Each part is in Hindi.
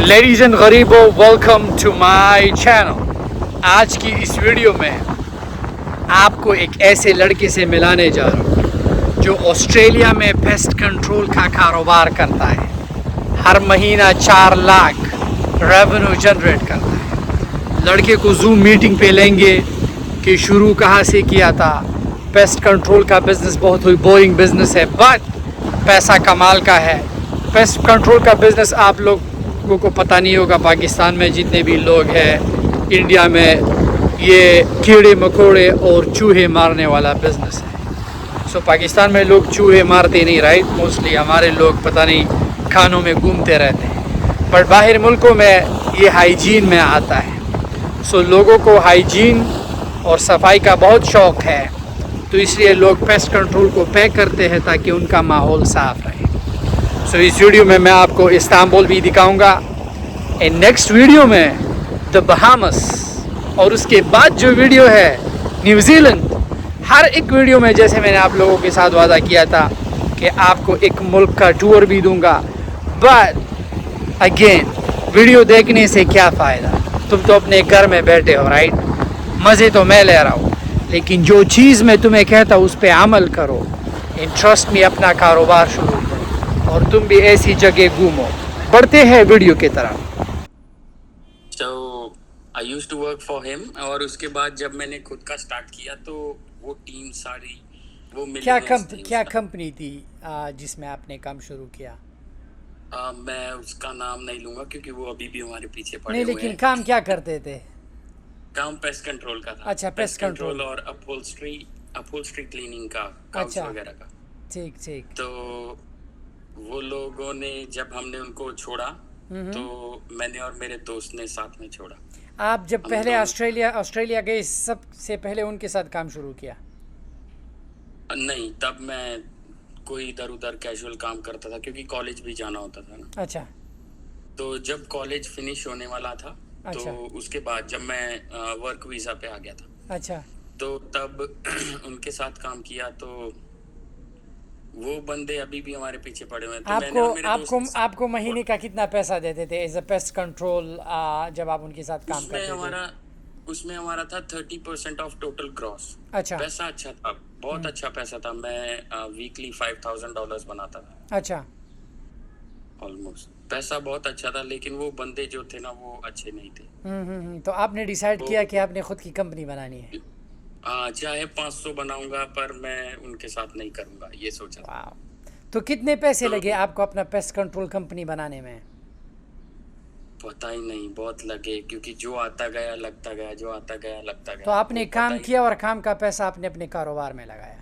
लेडीज़ एंड गरीबों, वेलकम टू माय चैनल। आज की इस वीडियो में आपको एक ऐसे लड़के से मिलाने जा रहा हूँ जो ऑस्ट्रेलिया में पेस्ट कंट्रोल का कारोबार करता है। हर महीना 4 लाख रेवेन्यू जनरेट करता है। लड़के को जूम मीटिंग पे लेंगे कि शुरू कहाँ से किया था। पेस्ट कंट्रोल का बिज़नेस बहुत ही बोरिंग बिज़नेस है, बट पैसा कमाल का है। पेस्ट कंट्रोल का बिज़नेस आप लोगों को पता नहीं होगा, पाकिस्तान में जितने भी लोग हैं, इंडिया में ये कीड़े मकोड़े और चूहे मारने वाला बिज़नेस है। सो पाकिस्तान में लोग चूहे मारते नहीं, राइट? मोस्टली हमारे लोग पता नहीं खानों में घूमते रहते हैं, बट बाहर मुल्कों में ये हाइजीन में आता है। सो लोगों को हाइजीन और सफाई का बहुत शौक़ है, तो इसलिए लोग पेस्ट कंट्रोल को पे करते हैं ताकि उनका माहौल साफ़ रहे। सो इस वीडियो में मैं आपको इस्तांबुल भी दिखाऊंगा, एंड नेक्स्ट वीडियो में द बहामस, और उसके बाद जो वीडियो है न्यूजीलैंड। हर एक वीडियो में, जैसे मैंने आप लोगों के साथ वादा किया था कि आपको एक मुल्क का टूर भी दूंगा, बट अगेन वीडियो देखने से क्या फ़ायदा? तुम तो अपने घर में बैठे हो, राइट? मज़े तो मैं ले रहा हूँ, लेकिन जो चीज़ मैं तुम्हें कहता हूँ उस पर अमल करो। इन ट्रस्ट में अपना कारोबार शुरू करो और तुम भी ऐसी जगह घूमो। बढ़ते हैं वीडियो की तरफ। So I used to work for him, और उसके बाद जब मैंने खुद का स्टार्ट किया तो वो टीम सारी वो क्या कंपनी थी जिसमें आपने काम शुरू किया? मैं उसका नाम नहीं लूंगा क्योंकि वो अभी भी हमारे पीछे पड़े नहीं, हुए लेकिन हैं। काम क्या करते थे? काम पेस्ट कंट्रोल का था। अच्छा, पेस्ट कंट्रोल और अपहोल्स्ट्री क्लीनिंग का, काउच अच्छा, वगैरह का। ठीक ठीक। तो वो लोगों ने, जब हमने उनको छोड़ा तो मैंने और मेरे दोस्त ने साथ में छोड़ा। आप जब हम पहले दोनों- ऑस्ट्रेलिया गए, सबसे पहले उनके साथ काम शुरू किया? नहीं, तब मैं कोई इधर उधर कैजुअल काम करता था क्योंकि कॉलेज भी जाना होता था ना। अच्छा तो जब कॉलेज फिनिश होने वाला था अच्छा तो उसके बाद जब मैं वर्क वीज़ा पे आ गया था, अच्छा। तो तब उनके साथ काम किया। तो वो बंदे अभी भी हमारे पीछे पड़े हुए हैं। तो मैंने आपको और मेरे आपको दोस्त आपको महीने का कितना पैसा देते थे एज अ पेस्ट कंट्रोल जब आप उनके साथ काम उसमें करते थे? हमारा उसमें हमारा था 30% ऑफ टोटल ग्रॉस। अच्छा पैसा अच्छा था, बहुत अच्छा पैसा था। मैं वीकली $5,000 बनाता था अच्छा। ऑलमोस्ट। पैसा बहुत अच्छा था, लेकिन वो बंदे जो थे ना वो अच्छे नहीं थे। तो आपने डिसाइड वो किया कि आपने खुद की कंपनी बनानी है? चाहे 500 बनाऊंगा पर मैं उनके साथ नहीं करूंगा, ये सोचा था। वाह। तो कितने पैसे तो लगे आपको अपना पेस्ट कंट्रोल कंपनी बनाने में? पता ही नहीं, बहुत लगे क्योंकि जो आता गया लगता गया, जो आता गया लगता तो गया। आपने वो पता काम ही किया और काम का पैसा आपने अपने कारोबार में लगाया?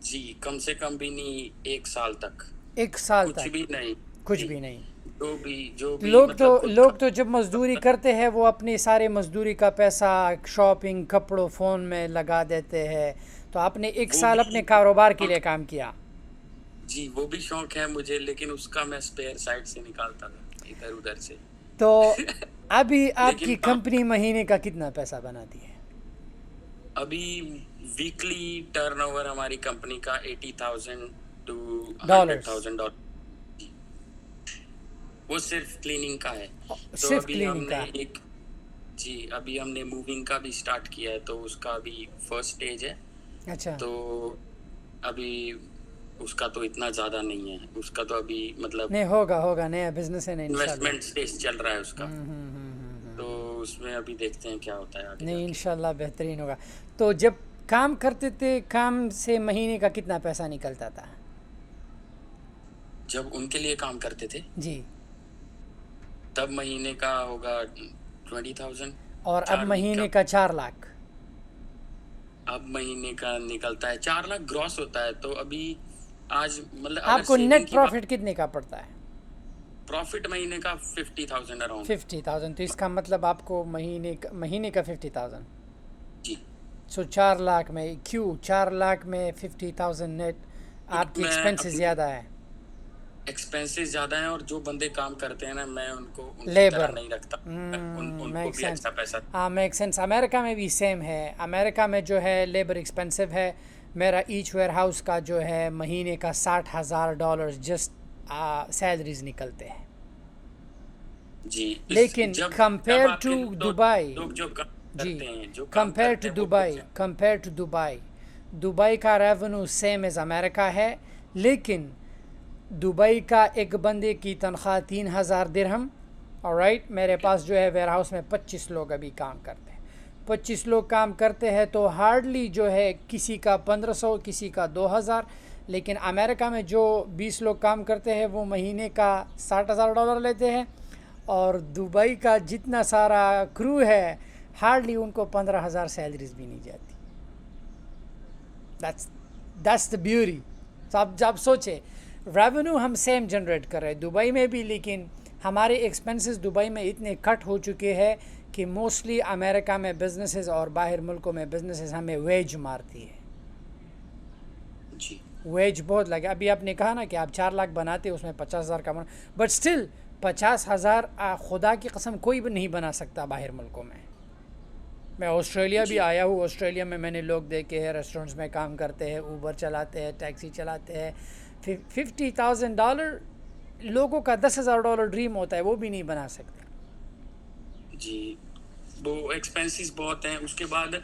जी, कम से कम भी नहीं, 1 साल तक 1 साल कुछ तक? भी नहीं। कुछ जी, भी नहीं? जो भी लोग मतलब खुद का। तो जब मजदूरी करते हैं वो अपने सारे मजदूरी का पैसा शॉपिंग, कपड़ों, फ़ोन में लगा देते हैं। तो आपने एक वो साल भी अपने कारोबार के लिए शौक- काम किया? जी, वो भी शौक है मुझे, लेकिन उसका मैं स्पेयर साइड से निकालता था इधर उधर से। तो अभी आपकी लेकिन कंपनी महीने का कितना पैसा बनाती है? अभी वीकली टर्नओवर हमारी कंपनी का 80,000 टू डॉलर्स? $100,000। वो सिर्फ क्लीनिंग का है। तो सिर्फ अभी क्लीनिंग हमने का? एक जी, अभी हमने मूविंग का भी स्टार्ट किया है, तो उसका अभी फर्स्ट स्टेज है। अच्छा। तो अभी उसका तो इतना ज़्यादा नहीं है, उसका तो अभी मतलब नहीं, होगा होगा, नया बिजनेस है ना, इंशाल्लाह। इन्वेस्टमेंट स्टेज चल रहा है उसका। तो उसमें अभी देखते हैं क्या होता है आगे नहीं, जाके। इंशाल्लाह बेहतरीन होगा। तो जब काम करते थे, काम से महीने का कितना पैसा निकलता था? जब उनके लिए काम करते थे जी। तब महीने का होगा 20,000। और अब 4 वीक महीने का। का 4 लाख? अब महीने का निकलता है 4 लाख ग्रॉस होता है। तो अभी आज मतलब अगर आपको सेविंग नेट की बात, प्रॉफिट कितने का पड़ता है? प्रॉफिट महीने का 50,000 अराउंड। 50,000? तो इसका मतलब आपको महीने का 50,000। जी, सो 4 लाख में, क्यों 4 लाख में 50,000 नेट? क्योंकि आपकी मैं एक्सपेंसेस अपनी ज़्यादा है? एक्सपेंसेस ज़्यादा हैं, और जो बंदे काम करते हैं ना, मैं उनको उनकी तरह लेबर? नहीं रखता। उनको मेक भी सेंस। अच्छा पैसा। हाँ, मेक सेंस। अमेरिका में भी सेम है। अमेरिका में जो है लेबर एक्सपेंसिव है। मेरा ईच वेयर हाउस का जो है महीने का $60,000 जस्ट सैलरीज निकलते हैं। जी लेकिन जब कंपेयर आपके टू दुबई, लोग जो काम जी, करते हैं, जो काम कंपेयर करते टू हैं वो दुबई, कुछ है। कंपेयर टू दुबई, दुबई का रेवेन्यू सेम एज अमेरिका है, लेकिन दुबई का एक बंदे की तनख्वाह 3,000 दिरहम। ऑलराइट, मेरे पास जो है वेयर हाउस में 25 लोग अभी काम करते हैं। 25 लोग काम करते हैं तो हार्डली जो है किसी का 1500, किसी का 2,000। लेकिन अमेरिका में जो 20 लोग काम करते हैं वो महीने का $60,000 लेते हैं, और दुबई का जितना सारा क्रू है हार्डली उनको 15,000 सैलरीज भी नहीं जाती। That's the beauty. तो आप जब सोचे रेवेन्यू हम सेम जनरेट कर रहे हैं दुबई में भी, लेकिन हमारे एक्सपेंसेस दुबई में इतने कट हो चुके हैं कि मोस्टली अमेरिका में बिजनेसेस और बाहर मुल्कों में बिजनेसेस हमें वेज मारती है। जी वेज बहुत लगे। अभी आपने कहा ना कि आप 4 लाख बनाते उसमें 50,000 कमाना, बट स्टिल 50,000 खुदा की कसम कोई भी नहीं बना सकता बाहर मुल्कों में। मैं ऑस्ट्रेलिया भी जी आया हूँ, ऑस्ट्रेलिया में मैंने लोग देखे हैं रेस्टोरेंट्स में काम करते हैं, ऊबर चलाते हैं, टैक्सी चलाते हैं। $50,000 लोगों का $10,000 ड्रीम होता है, वो भी नहीं बना सकते। जी वो एक्सपेंसेस बहुत हैं। उसके बाद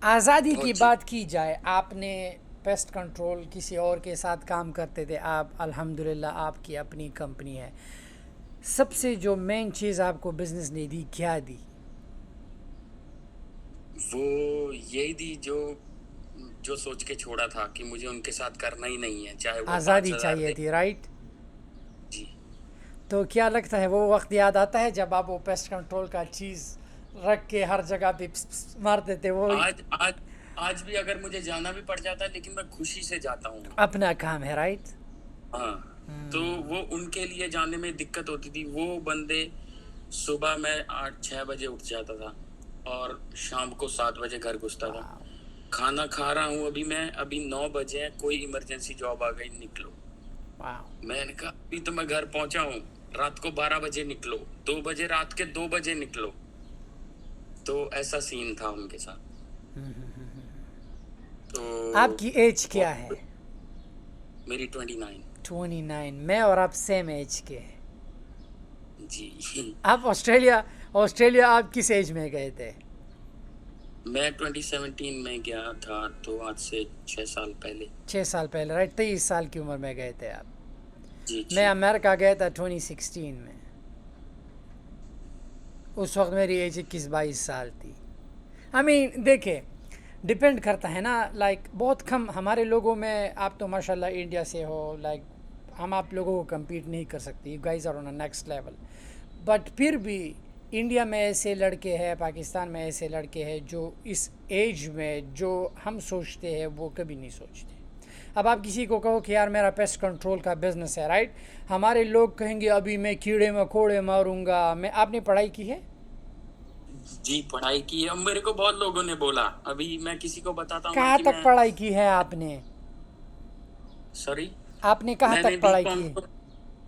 आज़ादी की बहुत चीज बात की जाए, आपने पेस्ट कंट्रोल किसी और के साथ काम करते थे, आप अल्हम्दुलिल्लाह आपकी अपनी कंपनी है। सबसे जो मेन चीज़ आपको बिजनेस ने दी क्या दी? वो यही दी जो जो सोच के छोड़ा था कि मुझे उनके साथ करना ही नहीं है, चाहे वो आज़ादी 5,000 चाहिए दे। थी, राइट? जी तो क्या लगता है वो वक्त याद आता है जब आप वो पेस्ट कंट्रोल का चीज़ रख के हर जगह पे पिस पिस मारते थे? वो आज आज आज भी अगर मुझे जाना भी पड़ जाता है लेकिन मैं खुशी से जाता हूँ वहाँ। अपना काम है, राइट? हाँ तो वो उनके लिए जाने में दिक्कत होती थी। वो बंदे सुबह मैं 8-6 बजे उठ जाता था और शाम को 7 बजे घर घुसता था। खाना खा रहा हूँ अभी मैं, अभी 9 बजे हैं, कोई इमरजेंसी जॉब आ गई, निकलो। वाह। मैंने कहा अभी तो मैं घर पहुंचा हूँ, रात को 12 बजे निकलो, 2 बजे, रात के 2 बजे निकलो। तो ऐसा सीन था उनके साथ। तो आपकी एज क्या है? मेरी 29। 29। मैं और आप सेम एज के हैं। जी आप ऑस्ट्रेलिया आप किस एज में गए थे? मैं 2017 में गया था, तो आज से 6 साल पहले। 6 साल पहले, राइट? 23 साल की उम्र में गए थे आप। जी मैं जी अमेरिका गया था 2016 में। उस वक्त मेरी एज 21-22 साल थी। आई मीन देखिए, डिपेंड करता है ना, लाइक बहुत कम हमारे लोगों में, आप तो माशाल्लाह इंडिया से हो, लाइक हम आप लोगों को compete नहीं कर सकते, you guys are on a next level. But फिर भी इंडिया में ऐसे लड़के हैं, पाकिस्तान में ऐसे लड़के हैं जो इस एज में जो हम सोचते हैं वो कभी नहीं सोचते। अब आप किसी को कहो कि यार मेरा पेस्ट कंट्रोल का बिजनेस है, राइट? हमारे लोग कहेंगे अभी मैं कीड़े मकोड़े मारूंगा। मैं आपने पढ़ाई की है? जी पढ़ाई की है। अब मेरे को बहुत लोगों ने बोला, अभी मैं किसी को बताता हूँ ना कहाँ कि तक मैं, पढ़ाई की है आपने? सॉरी, आपने कहाँ मैंने तक पढ़ाई की बीकॉम है? तो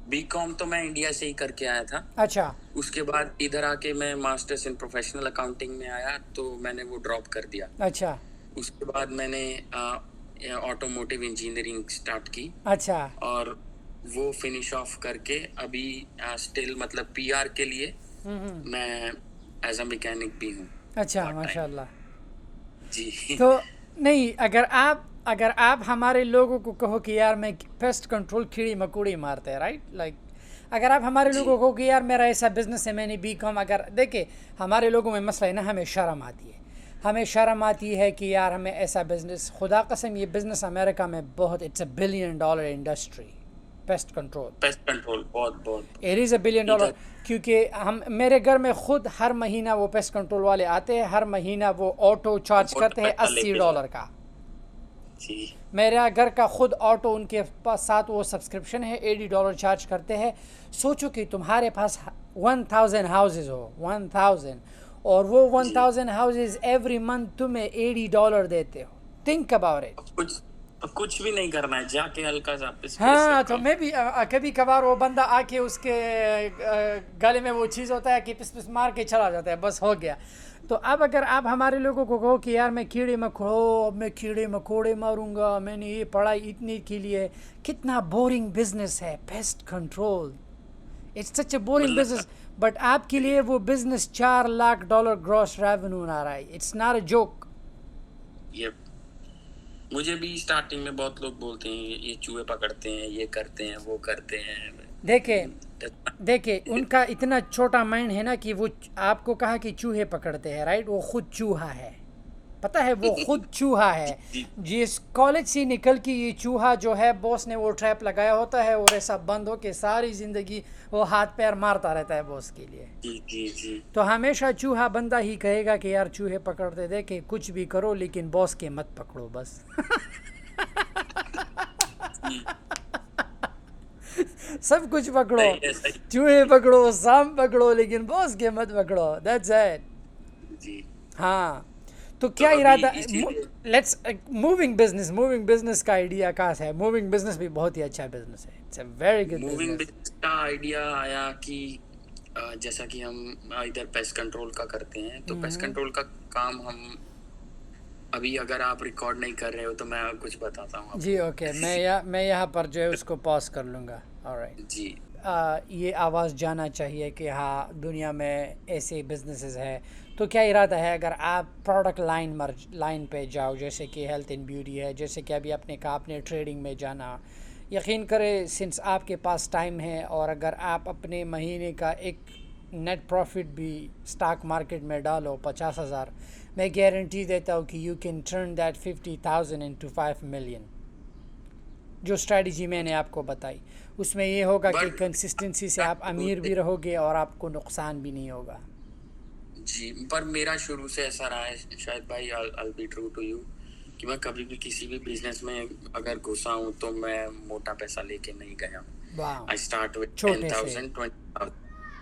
बीकॉम तो मैं इंडिया से ही करके आया था। अच्छा। उसके बाद इधर आके मैं मास्टर्स इन प्रोफेशनल अकाउंटिंग में आया, तो मैंने वो ड्रॉप कर दिया। अच्छा। उसके बाद मैंने ऑटोमोटिव इंजीनियरिंग स्टार्ट की, अच्छा। और वो फिनिश ऑफ करके अभी स्टिल मतलब पीआर के लिए मैं एज अ मैकेनिक भी हूँ अच्छा, पार्ट टाइम। माशाल्लाह। जी तो नहीं, अगर आप हमारे लोगों को कहो कि यार मैं पेस्ट कंट्रोल कीड़ी मकोड़ी मारते हैं, राइट? लाइक अगर आप हमारे जी लोगों को कि यार मेरा ऐसा बिजनेस है, मैंने बीकॉम, अगर देखिए हमारे लोगों में मसला है ना, हमें शर्म आती है। हमें शर्म आती है कि यार हमें ऐसा बिजनेस, खुदा कसम ये बिजनेस अमेरिका में बहुत, it's $1 billion industry, pest control. Pest control बहुत बहुत इट इज़ $1 बिलियन, इधर। क्योंकि हम, मेरे घर में खुद हर महीना वो पेस्ट कंट्रोल वाले आते हैं, हर महीना वो ऑटो चार्ज बहुत करते हैं पैसा लेके जाओ। $80 का। जी मेरा घर का खुद ऑटो, उनके पास साथ वो सब्सक्रिप्शन है, $80 चार्ज करते हैं। सोचो कि तुम्हारे पास 1000 हाउसेज हो, 1000, और वो जी 1000 हाउसेज एवरी मंथ तुम्हें $80 देते हो। Think about it. अब कुछ भी नहीं करना है, जाके हल्का सा पिस हाँ, तो करो। मैं भी कभी कभार वो बंदा आके उसके गले में वो चीज़ होता है कि पिस पिस मार के चला जाता है, बस हो गया। तो अब अगर आप हमारे लोगों को कहो कि यार मैं कीड़े मकोड़े मारूंगा, मैंने ये पढ़ाई इतनी के लिए, कितना बोरिंग बिजनेस है pest control. It's such a boring मतलब बिजनेस, बट आपके लिए वो बिजनेस $4 लाख ग्रॉस रेवेन्यू आ रहा है. It's not a joke. ये मुझे भी स्टार्टिंग में बहुत लोग बोलते हैं ये चूहे पकड़ते हैं, ये करते हैं, वो करते हैं. देखिए उनका इतना छोटा माइंड है ना कि वो आपको कहा कि चूहे पकड़ते हैं, राइट? वो खुद चूहा है, पता है? वो खुद चूहा है. जी जिस कॉलेज से निकल के ये चूहा जो है, बॉस ने वो ट्रैप लगाया होता है और ऐसा बंद हो के सारी ज़िंदगी वो हाथ पैर मारता रहता है बॉस के लिए. जी जी जी. तो हमेशा चूहा बंदा ही कहेगा कि यार चूहे पकड़ते थे, कि कुछ भी करो लेकिन बॉस के मत पकड़ो बस. सब कुछ पकड़ो, सही है, सही. चूहे पकड़ो, सांप पकड़ो, लेकिन बॉस के मत पकड़ो. That's it. जी. हाँ. तो क्या अभी इरादा? इसीलिए लेट्स मूविंग बिजनेस का आइडिया कहाँ से है? मूविंग बिजनेस भी बहुत ही अच्छा बिजनेस है. It's a very good moving business. Business का आइडिया आया कि जैसा कि हम इधर पेस्ट कंट्रोल का करते हैं, तो पेस्ट कंट्रोल का काम हम अभी, अगर आप रिकॉर्ड नहीं कर रहे हो तो मैं कुछ बताता हूँ जी आपको. ओके. मैं यहाँ पर जो है उसको पॉज कर लूँगा. ऑलराइट. जी. ये आवाज़ जाना चाहिए कि हाँ, दुनिया में ऐसे बिजनेसेस है. तो क्या इरादा है अगर आप प्रोडक्ट लाइन पे जाओ, जैसे कि हेल्थ एंड ब्यूटी है, जैसे कि अभी आपने कहा आपने ट्रेडिंग में जाना. यकीन करें, सिंस आपके पास टाइम है और अगर आप अपने महीने का एक नेट प्रॉफिट भी स्टॉक मार्केट में डालो 50,000, मैं गारंटी देता हूँ कि you can turn that 50,000 into 5 million. जो स्ट्रेटजी मैंने आपको बताई उसमें ये होगा कि बट कंसिस्टेंसी से आप अमीर भी रहोगे और आपको नुकसान भी नहीं होगा. जी, पर मेरा शुरू से ऐसा रहा है, शायद भाई, I'll be true to you, कि मैं कभी भी किसी भी बिजनेस में अगर घुसा हूँ तो मैं मोटा पैसा लेके नहीं गया. वाह. आई स्टार्ट विद छोटे से 10,000 20,000.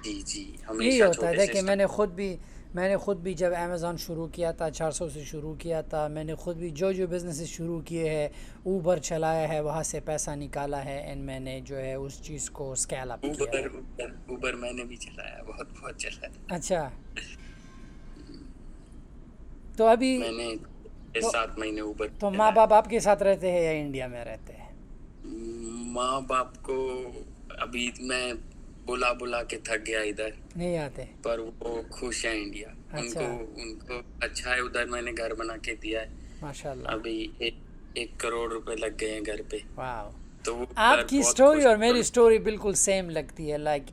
जी जी, यही हमेशा होता है. छोटे से देखिए मैंने खुद भी जब अमेज़ॉन शुरू किया था, 400 से शुरू किया था. मैंने खुद भी जो बिज़नेस शुरू किए हैं, ऊबर चलाया है, वहाँ से पैसा निकाला है एंड मैंने जो है उस चीज़ को स्केल अप किया है. ऊबर मैंने भी चलाया, बहुत बहुत चलाया. अच्छा. तो अभी मैंने तो, 7 महीने ऊबर तो माँ बाप आपके साथ रहते हैं या इंडिया में रहते हैं? माँ बाप को अभी मैं बुला बुला के थक गया इधर, नहीं आते. पर वो खुश है इंडिया. अच्छा. उनको अच्छा है उधर. मैंने घर बना के दिया है. माशाल्लाह. अभी 1 करोड़ रुपए लग गए हैं घर पे. वाह. तो वो आपकी बहुत स्टोरी खुश और मेरी स्टोरी बिल्कुल सेम लगती है. लाइक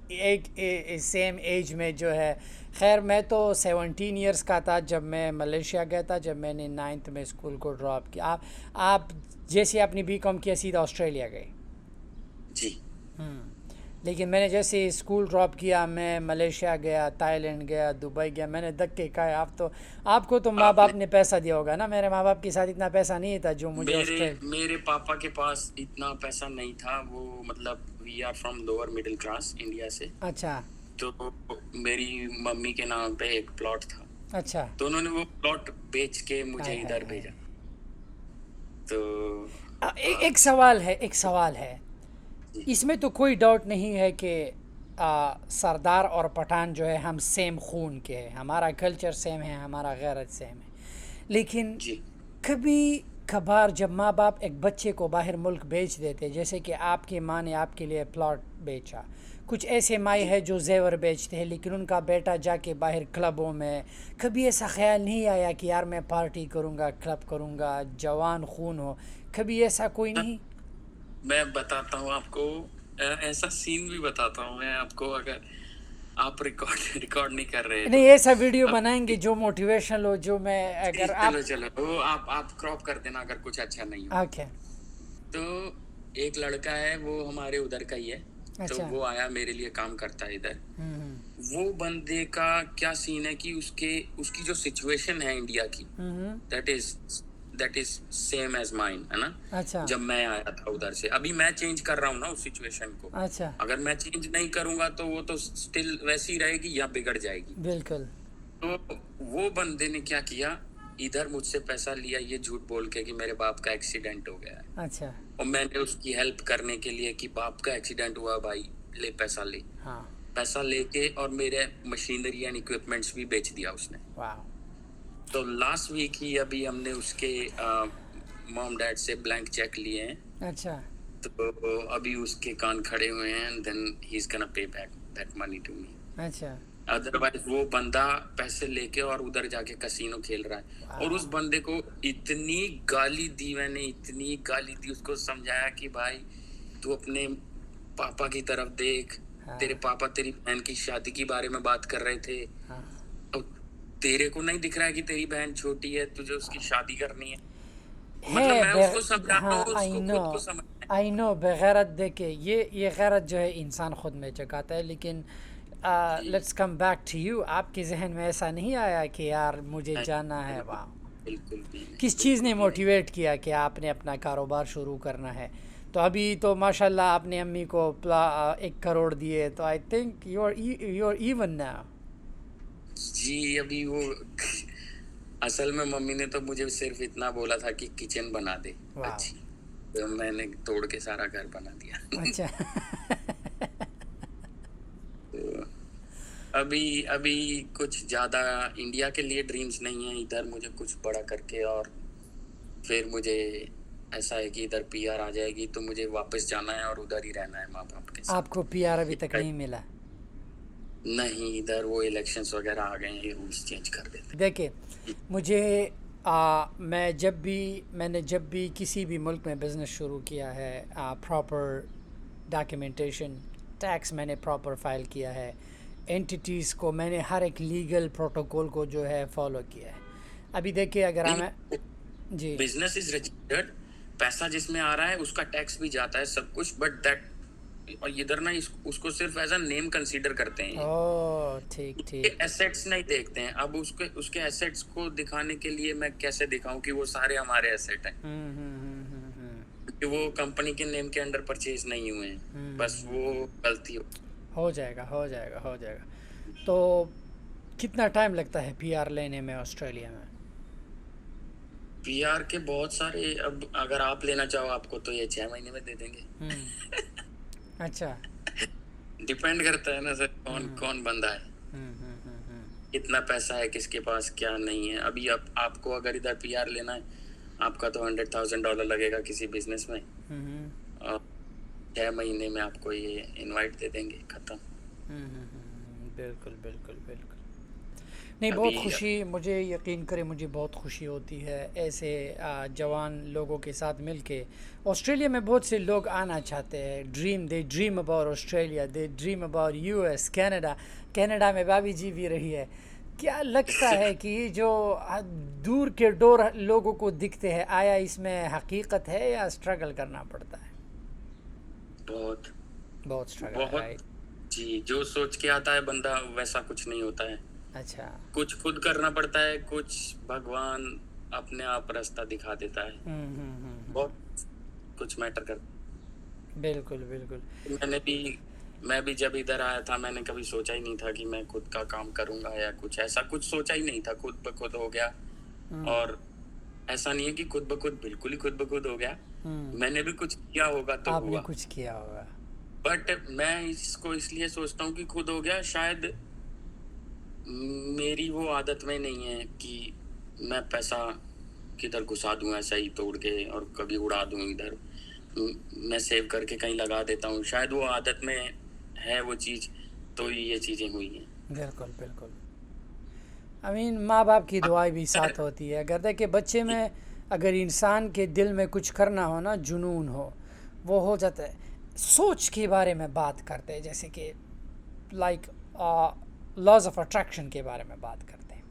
सेम एज में जो है. खैर मैं तो 17 इयर्स का था जब मैं मलेशिया गया था, जब मैंने 9th में स्कूल को ड्रॉप किया. आप जैसे अपनी बीकॉम किया सीधा ऑस्ट्रेलिया गए. जी. लेकिन मैंने जैसे स्कूल ड्रॉप किया मैं मलेशिया गया, थाईलैंड गया, दुबई गया. मैंने धक्के खाए. आपको तो माँ बाप ने पैसा दिया होगा ना. मेरे माँ बाप के साथ इतना पैसा नहीं था जो मुझे मेरे पापा के पास इतना पैसा नहीं था. वो मतलब we are from lower middle class India से. अच्छा. तो मेरी मम्मी के नाम पे एक प्लॉट था. अच्छा. तो उन्होंने वो प्लॉट बेच के मुझे इधर भेजा. तो एक सवाल है. इसमें तो कोई डाउट नहीं है कि सरदार और पठान जो है हम सेम खून के हैं. हमारा कल्चर सेम है, हमारा गैरत सेम है. लेकिन कभी कभार जब माँ बाप एक बच्चे को बाहर मुल्क बेच देते, जैसे कि आपकी माँ ने आपके लिए प्लॉट बेचा. कुछ ऐसे माए हैं जो जेवर बेचते हैं, लेकिन उनका बेटा जाके बाहर क्लबों में, कभी ऐसा ख्याल नहीं आया कि यार मैं पार्टी करूँगा, क्लब करूँगा, जवान खून हो? कभी ऐसा कोई नहीं? मैं बताता हूँ आपको, ऐसा सीन भी बताता हूँ मैं आपको. अगर आप रिकॉर्ड नहीं कर रहे नहीं, ऐसा वीडियो बनाएंगे जो मोटिवेशनल हो, जो मैं अगर चलो वो आप क्रॉप कर देना अगर कुछ अच्छा नहीं हो. ओके. तो एक लड़का है, वो हमारे उधर का ही है. अच्छा. तो वो आया, मेरे लिए काम करता है इधर. वो बंदे का क्या सीन है कि उसकी जो सिचुएशन है इंडिया की, that is same as mine, है ना. अच्छा. जब मैं आया था उधर से, अभी मैं चेंज कर रहा हूँ ना उस सिचुएशन को. अच्छा. अगर मैं चेंज नहीं करूंगा तो वो तो स्टिल वैसी रहेगी या बिगड़ जाएगी. बिल्कुल. तो वो बंदे ने क्या किया, इधर मुझसे पैसा लिया ये झूठ बोल के कि मेरे बाप का एक्सीडेंट हो गया है. अच्छा. और मैंने उसकी हेल्प करने के लिए कि बाप का एक्सीडेंट हुआ भाई, ले पैसा ले. हाँ. पैसा लेके और मेरे मशीनरी एंड इक्विपमेंट्स भी बेच दिया उसने. वाह. तो लास्ट वीक ही अभी हमने उसके मॉम डैड से ब्लैंक चेक लिए हैं. अच्छा. तो अभी उसके कान खड़े हुए हैं, then he is gonna pay back. That money to me. अच्छा। अदरवाइज वो बंदा पैसे लेके और उधर जाके कसीनो खेल रहा है। और उस बंदे को इतनी गाली दी मैंने, इतनी गाली दी, उसको समझाया कि भाई तू अपने पापा की तरफ देख। हाँ। तेरे पापा तेरी बहन की शादी के बारे में बात कर रहे थे। हाँ। अब तेरे को नहीं दिख रहा है कि तेरी बहन छोटी है, तुझे उसकी शादी करनी है। मतलब है मैं उसको समझा रहा हाँ, हूँ, उसको खुद को समझ। आई नो बेगैरत देखे ये गैरत जो है इंसान खुद में जगाता है। लेकिन let's come back to you, आपके जहन में ऐसा नहीं आया कि यार मुझे जाना है वहाँ? बिल्कुल भी नहीं, किस चीज़ ने बिल्कुल भी नहीं। मोटिवेट किया कि आपने अपना कारोबार शुरू करना है? तो अभी तो माशाल्लाह आपने अम्मी को 1 करोड़ दिए, तो I think you are even now. जी अभी वो असल में मम्मी ने तो मुझे सिर्फ इतना बोला था कि किचन बना दे वाह। अच्छी, तो मैंने तोड़ के सारा घर बना दिया। अच्छा। तो अभी अभी कुछ ज्यादा इंडिया के लिए ड्रीम्स नहीं है, इधर मुझे कुछ बड़ा करके, और फिर मुझे ऐसा है कि इधर पीआर आ जाएगी तो मुझे वापस जाना है और उधर ही रहना है माँ बाप के साथ। आपको पीआर अभी तक नहीं मिला? नहीं, इधर वो इलेक्शंस वगैरह आ गए हैं, ये रूल्स चेंज कर देते देखिए मुझे मैंने जब भी किसी भी मुल्क में बिज़नेस शुरू किया है, प्रॉपर डॉक्यूमेंटेशन, टैक्स मैंने प्रॉपर फाइल किया है, एंटिटीज़ को मैंने हर एक लीगल प्रोटोकॉल को जो है फॉलो किया है। अभी देखिए अगर हमें जी बिजनेस इज रजिस्टर्ड, पैसा जिसमें आ रहा है उसका टैक्स भी जाता है, सब कुछ, बट दैट और इधर ना उसको सिर्फ एज अ नेम कंसीडर करते हैं। ओह ठीक ठीक। एसेट्स नहीं देखते हैं। अब उसके एसेट्स को दिखाने के लिए मैं कैसे दिखाऊं कि वो सारे हमारे एसेट हैं, क्योंकि वो कंपनी के नेम के अंडर परचेज नहीं हुए हैं। बस वो गलती हो जाएगा हो जाएगा हो जाएगा। तो कितना टाइम लगता है पीआर लेने में ऑस्ट्रेलिया में? पीआर के बहुत सारे, अब अगर आप लेना चाहो आपको तो ये 6 महीने में दे देंगे। अच्छा। डिपेंड करता है ना सर, कौन कौन बंदा है, कितना पैसा है किसके पास, क्या नहीं है। अभी आपको अगर इधर पीआर लेना है, आपका तो $100,000 लगेगा किसी बिजनेस में, और 6 महीने में आपको ये इनवाइट दे देंगे, खत्म। बिल्कुल बिल्कुल बिल्कुल। नहीं, बहुत खुशी, मुझे यकीन करें मुझे बहुत खुशी होती है ऐसे जवान लोगों के साथ मिलके। ऑस्ट्रेलिया में बहुत से लोग आना चाहते हैं, they dream about Australia, they dream about US, Canada में भाभी जी भी रही है। क्या लगता है कि जो दूर के डोर लोगों को दिखते हैं, आया इसमें हकीकत है या स्ट्रगल करना पड़ता है? बहुत स्ट्रगल है, राइट? जी, जो सोच के आता है बंदा वैसा कुछ नहीं होता है। अच्छा। कुछ खुद करना पड़ता है, कुछ भगवान अपने आप रास्ता दिखा देता है। बहुत कुछ मैटर करता। बिल्कुल बिल्कुल। मैं भी जब इधर आया था, मैंने कभी सोचा ही नहीं था कि मैं खुद का काम करूंगा या कुछ ऐसा, कुछ सोचा ही नहीं था। खुद ब खुद हो गया। और ऐसा नहीं है कि खुद ब खुद, बिल्कुल ही खुद ब खुद हो गया। मैंने भी कुछ किया होगा तो आपने हुआ, कुछ किया होगा। बट मैं इसको इसलिए सोचता हूँ कि खुद हो गया। शायद मेरी वो आदत में नहीं है कि मैं पैसा किधर घुसा दूं ऐसा ही तोड़ के और कभी उड़ा दूं इधर। मैं सेव करके कहीं लगा देता हूँ, शायद वो आदत में है वो चीज़, तो ये चीज़ें हुई हैं। बिल्कुल बिल्कुल। आई मीन माँ बाप की दुआएं भी साथ होती है। अगर देखिए बच्चे में अगर इंसान के दिल में कुछ करना हो ना, जुनून हो, वो हो जाता है। सोच के बारे में बात करते हैं, जैसे कि लाइक लॉज ऑफ अट्रैक्शन के बारे में बात करते हैं।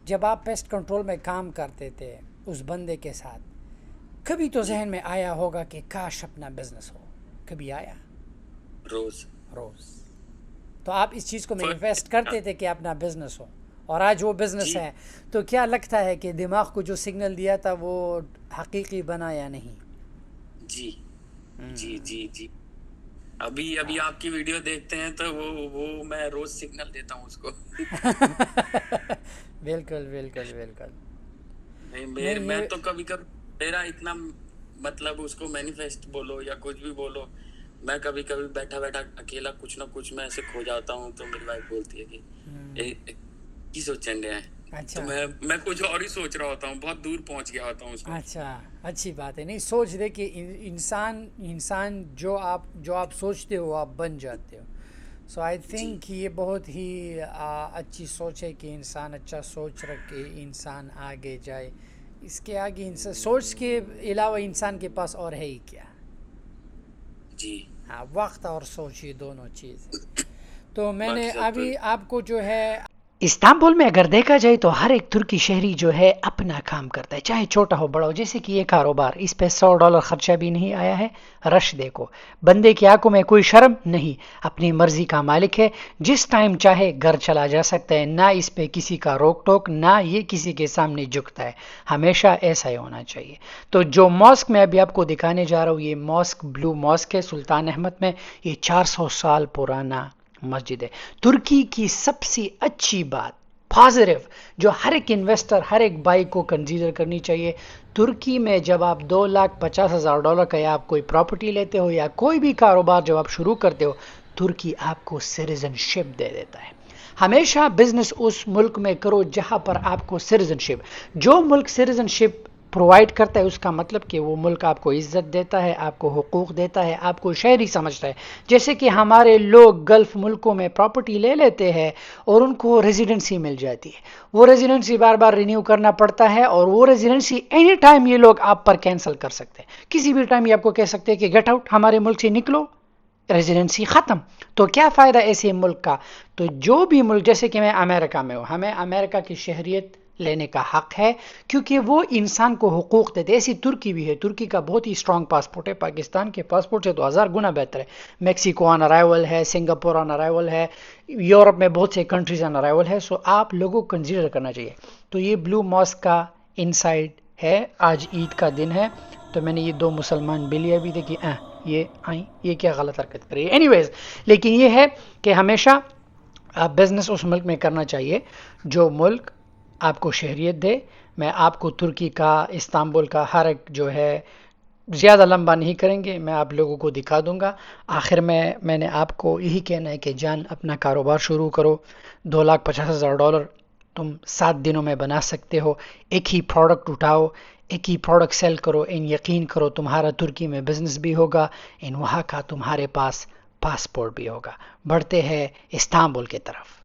जब आप पेस्ट कंट्रोल में काम करते थे उस बंदे के साथ, कभी तो जहन में आया होगा कि काश अपना बिजनेस हो? कभी आया? रोज। तो आप इस चीज़ को मैनिफेस्ट करते थे कि अपना बिजनेस हो, और आज वो बिजनेस है। तो क्या लगता है कि दिमाग को जो सिग्नल दिया था वो हकीकी बना या नहीं? जी जी जी जी। अभी आपकी वीडियो देखते हैं तो वो मैं रोज सिग्नल देता हूँ उसको। बिल्कुल बिल्कुल बिल्कुल। नहीं, मैं तो कभी मेरा इतना, मतलब उसको मैनिफेस्ट बोलो या कुछ भी बोलो, मैं कभी कभी बैठा अकेला कुछ ना कुछ मैं ऐसे खो जाता हूँ, तो मेरी वाइफ बोलती है कि की सोचन रहे हैं। अच्छा। तो मैं कुछ और ही सोच रहा होता हूँ, बहुत दूर पहुँच गया होता हूँ उसको। अच्छा, अच्छी बात है। नहीं, सोच दे कि इंसान जो आप सोचते हो आप बन जाते हो। सो आई थिंक ये बहुत ही अच्छी सोच है कि इंसान अच्छा सोच रख के इंसान आगे जाए। इसके आगे इंसान सोच के अलावा इंसान के पास और है ही क्या। जी। हाँ, वक्त और सोच, ये दोनों चीज़ है। तो मैंने बाकी सब तो अभी आपको जो है इस्तांबुल में अगर देखा जाए तो हर एक तुर्की शहरी जो है अपना काम करता है, चाहे छोटा हो बड़ा हो। जैसे कि ये कारोबार, इस पे $100 खर्चा भी नहीं आया है। रश देखो, बंदे की आंखों में कोई शर्म नहीं, अपनी मर्जी का मालिक है, जिस टाइम चाहे घर चला जा सकता है। ना इस पे किसी का रोक टोक, ना ये किसी के सामने झुकता है। हमेशा ऐसा ही होना चाहिए। तो जो मॉस्क मैं अभी आपको दिखाने जा रहा हूँ, ये मॉस्क ब्लू मॉस्क है सुल्तान अहमद में। ये 400 साल पुराना मस्जिद है। तुर्की की सबसे अच्छी बात पॉजिटिव जो हर एक इन्वेस्टर, हर एक बाई को कंसीडर करनी चाहिए, तुर्की में जब आप $2,50,000 का या आप कोई प्रॉपर्टी लेते हो या कोई भी कारोबार जब आप शुरू करते हो, तुर्की आपको सिटीजनशिप दे देता है। हमेशा बिजनेस उस मुल्क में करो जहां पर आपको सिटीजनशिप, जो मुल्क सिटीजनशिप प्रोवाइड करता है उसका मतलब कि वो मुल्क आपको इज्जत देता है, आपको हुकूक देता है, आपको शहरी समझता है। जैसे कि हमारे लोग गल्फ मुल्कों में प्रॉपर्टी ले लेते हैं और उनको रेजिडेंसी मिल जाती है, वो रेजिडेंसी बार बार रिन्यू करना पड़ता है और वो रेजिडेंसी एनी टाइम ये लोग आप पर कैंसिल कर सकते हैं। किसी भी टाइम ये आपको कह सकते हैं कि गेट आउट, हमारे मुल्क से निकलो, रेजिडेंसी ख़त्म। तो क्या फ़ायदा ऐसे मुल्क का। तो जो भी मुल्क, जैसे कि मैं अमेरिका में हूँ, हमें अमेरिका की शहरियत लेने का हक है क्योंकि वो इंसान को हुकूक देते। ऐसी तुर्की भी है, तुर्की का बहुत ही स्ट्रॉन्ग पासपोर्ट है, पाकिस्तान के पासपोर्ट से तो 1000 गुना बेहतर है। मैक्सिको ऑन अराइवल है, सिंगापुर ऑन अराइवल है, यूरोप में बहुत से कंट्रीज ऑन अराइवल है। सो आप लोगों को कंसिडर करना चाहिए। तो ये ब्लू मॉस्क का इनसाइड है। आज ईद का दिन है तो मैंने ये 2 मुसलमान बिल्लियाँ भी देखी, ये आई, ये क्या गलत हरकत करी। एनीवेज, लेकिन ये है कि हमेशा आप बिजनेस उस मुल्क में करना चाहिए जो मुल्क आपको शहरियत दे। मैं आपको तुर्की का, इस्तांबुल का हर एक जो है, ज़्यादा लंबा नहीं करेंगे, मैं आप लोगों को दिखा दूंगा। आखिर में मैंने आपको यही कहना है कि जान अपना कारोबार शुरू करो। $2,50,000 तुम 7 दिनों में बना सकते हो। एक ही प्रोडक्ट उठाओ, एक ही प्रोडक्ट सेल करो, इन यकीन करो तुम्हारा तुर्की में बिजनेस भी होगा, इन वहाँ का तुम्हारे पास पासपोर्ट भी होगा। बढ़ते हैं इस्तांबुल की तरफ।